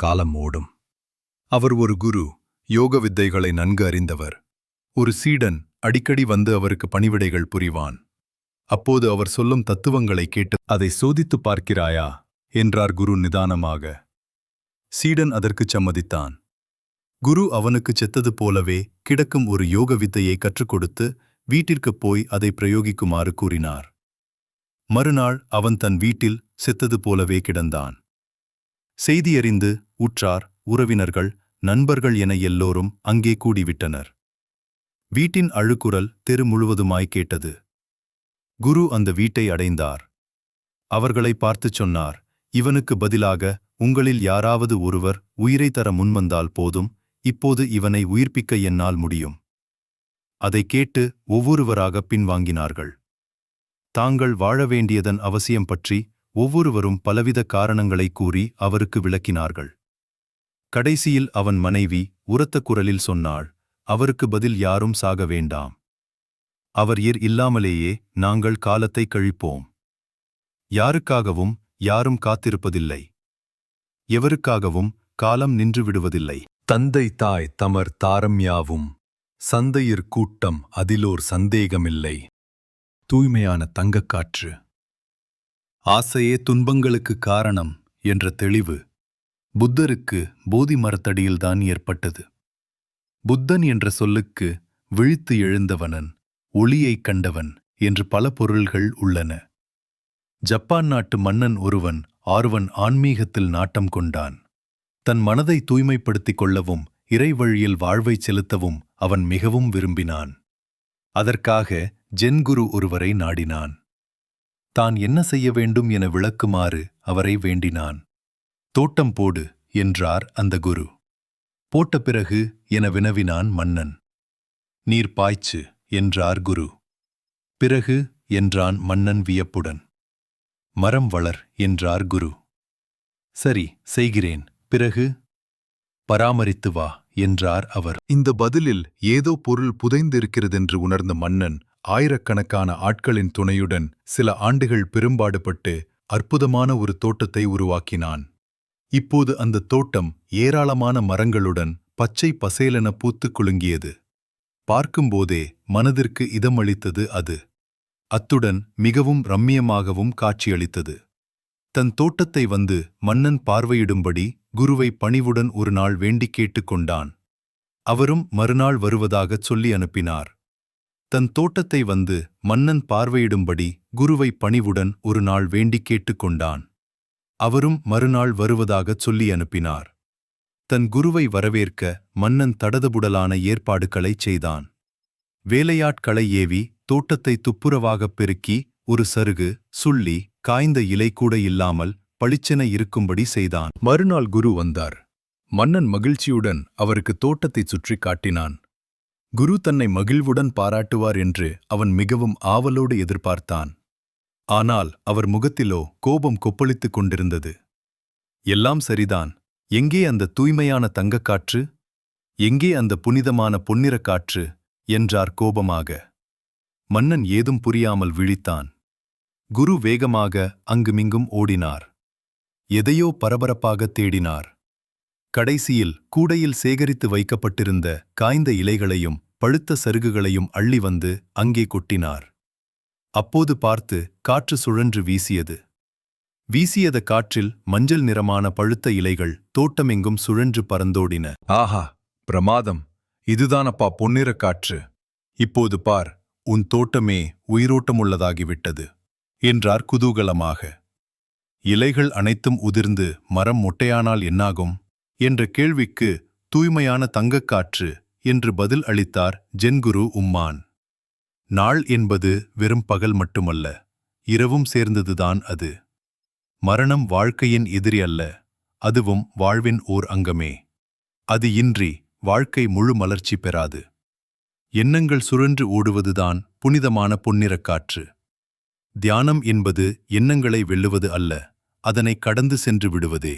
காலம் ஓடும். அவர் ஒரு குரு, யோக வித்தைகளை நன்கு அறிந்தவர். ஒரு சீடன் அடிக்கடி வந்து அவருக்கு பணிவிடைகள் புரிவான். அப்போது அவர் சொல்லும் தத்துவங்களை கேட்டு அதை சோதித்துப் பார்க்கிறாயா என்றார் குரு நிதானமாக. சீடன் அதற்குச் சம்மதித்தான். குரு அவனுக்குச் செத்தது போலவே கிடக்கும் ஒரு யோக வித்தையை கற்றுக் கொடுத்து வீட்டிற்குப் போய் அதை பிரயோகிக்குமாறு கூறினார். மறுநாள் அவன் தன் வீட்டில் செத்தது போலவே கிடந்தான். செய்தியறிந்து உற்றார், உறவினர்கள், நண்பர்கள் என எல்லோரும் அங்கே கூடிவிட்டனர். வீட்டின் அழுகுரல் தெரு முழுவதுமாய் கேட்டது. குரு அந்த வீட்டை அடைந்தார். அவர்களை பார்த்துச் சொன்னார், இவனுக்கு பதிலாக உங்களில் யாராவது ஒருவர் உயிரை தர முன்வந்தால் போதும், இப்போது இவனை உயிர்ப்பிக்க என்னால் முடியும். அதை கேட்டு ஒவ்வொருவராக பின்வாங்கினார்கள். தாங்கள் வாழ வேண்டியதன் அவசியம் பற்றி ஒவ்வொருவரும் பலவித காரணங்களை கூறி அவருக்கு விளக்கினார்கள். கடைசியில் அவன் மனைவி உரத்த குரலில் சொன்னாள், அவருக்கு பதில் யாரும் சாக வேண்டாம். அவர் இல்லாமலேயே நாங்கள் காலத்தை கழிப்போம். யாருக்காகவும் யாரும் காத்திருப்பதில்லை. எவருக்காகவும் காலம் நின்று விடுவதில்லை. தந்தை தாய் தமர் தாரம் யாவும் சந்தையிற் கூட்டம் அதிலோர் சந்தேகமில்லை. தூய்மையான தங்கக்காற்று. ஆசையே துன்பங்களுக்கு காரணம் என்ற தெளிவு புத்தருக்கு போதி மரத்தடியில்தான் ஏற்பட்டது. புத்தன் என்ற சொல்லுக்கு விழித்து எழுந்தவனன், ஒளியைக் கண்டவன் என்று பல பொருள்கள் உள்ளன. ஜப்பான் நாட்டு மன்னன் ஒருவன் ஆர்வன் ஆன்மீகத்தில் நாட்டம் கொண்டான். தன் மனதை தூய்மைப்படுத்திக் கொள்ளவும் இறைவழியில் வாழ்வைச் செலுத்தவும் அவன் மிகவும் விரும்பினான். அதற்காக ஜென் குரு ஒருவரை நாடினான். தான் என்ன செய்ய வேண்டும் என விளக்குமாறு அவரை வேண்டினான். தோட்டம் போடு என்றார் அந்த குரு. போட்ட பிறகு என வினவினான் மன்னன். நீர் பாய்ச்சு என்றார் குரு. பிறகு என்றான் மன்னன் வியப்புடன். மரம் வளர் என்றார் குரு. சரி, செய்கிறேன். பிறகு? பராமரித்து வா என்றார் அவர். இந்த பதிலில் ஏதோ பொருள் புதைந்திருக்கிறதென்று உணர்ந்த மன்னன் ஆயிரக்கணக்கான ஆட்களின் துணையுடன் சில ஆண்டுகள் பெரும்பாடுபட்டு அற்புதமான ஒரு தோட்டத்தை உருவாக்கினான். இப்போது அந்த தோட்டம் ஏராளமான மரங்களுடன் பச்சை பசேலென பூத்துக் குலுங்கியது. பார்க்கும்போதே மனதிற்கு இதமளித்தது அது. அத்துடன் மிகவும் ரம்மியமாகவும் காட்சியளித்தது. தன் தோட்டத்தை வந்து மன்னன் பார்வையிடும்படி குருவை பணிவுடன் ஒரு நாள் வேண்டிக் கேட்டுக்கொண்டான். அவரும் மறுநாள் வருவதாகச் சொல்லி அனுப்பினார். தன் தோட்டத்தை வந்து மன்னன் பார்வையிடும்படி குருவை பணிவுடன் ஒரு நாள் வேண்டிக் கேட்டுக்கொண்டான். அவரும் மறுநாள் வருவதாகச் சொல்லி அனுப்பினார். தன் குருவை வரவேற்க மன்னன் தடதபுடலான ஏற்பாடுகளைச் செய்தான். வேலையாட்களை ஏவி தோட்டத்தை துப்புரவாகப் பெருக்கி ஒரு சருகு, சுள்ளி, காய்ந்த இலை கூட இல்லாமல் பளிச்சென இருக்கும்படி செய்தான். மறுநாள் குரு வந்தார். மன்னன் மகிழ்ச்சியுடன் அவருக்கு தோட்டத்தைச் சுற்றி காட்டினான். குரு தன்னை மகிழ்வுடன் பாராட்டுவார் என்று அவன் மிகவும் ஆவலோடு எதிர்பார்த்தான். ஆனால் அவர் முகத்திலோ கோபம் கொப்பளித்துக் கொண்டிருந்தது. எல்லாம் சரிதான், எங்கே அந்த தூய்மையான தங்கக்காற்று? எங்கே அந்த புனிதமான பொன்னிறக் காற்று? என்றார் கோபமாக. மன்னன் ஏதும் புரியாமல் விழித்தான். குரு வேகமாக அங்குமிங்கும் ஓடினார். எதையோ பரபரப்பாகத் தேடினார். கடைசியில் கூடையில் சேகரித்து வைக்கப்பட்டிருந்த காய்ந்த இலைகளையும் பழுத்த சருகுகளையும் அள்ளி வந்து அங்கே கொட்டினார். அப்போது பார்த்து காற்று சுழன்று வீசியது. வீசியத காற்றில் மஞ்சள் நிறமான பழுத்த இலைகள் தோட்டமெங்கும் சுழன்று பறந்தோடின. ஆஹா, பிரமாதம்! இதுதானப்பா பொன்னிறக் காற்று. இப்போது பார், உன் தோட்டமே உயிரோட்டமுள்ளதாகிவிட்டது என்றார் குதூகலமாக. இலைகள் அனைத்தும் உதிர்ந்து மரம் மொட்டையானால் என்னாகும் என்ற கேள்விக்கு தூய்மையான தங்கக்காற்று என்று பதில் அளித்தார் ஜென்குரு உம்மான். நாள் என்பது வெறும் பகல் மட்டுமல்ல, இரவும் சேர்ந்ததுதான் அது. மரணம் வாழ்க்கையின் எதிரி அல்ல, அதுவும் வாழ்வின் ஓர் அங்கமே. அது இன்றி வாழ்க்கை முழு மலர்ச்சி பெறாது. எண்ணங்கள் சுழன்று ஓடுவதுதான் புனிதமான பொன்னிறக் காற்று. தியானம் என்பது எண்ணங்களை வெல்லுவது அல்ல, அதனை கடந்து சென்று விடுவதே.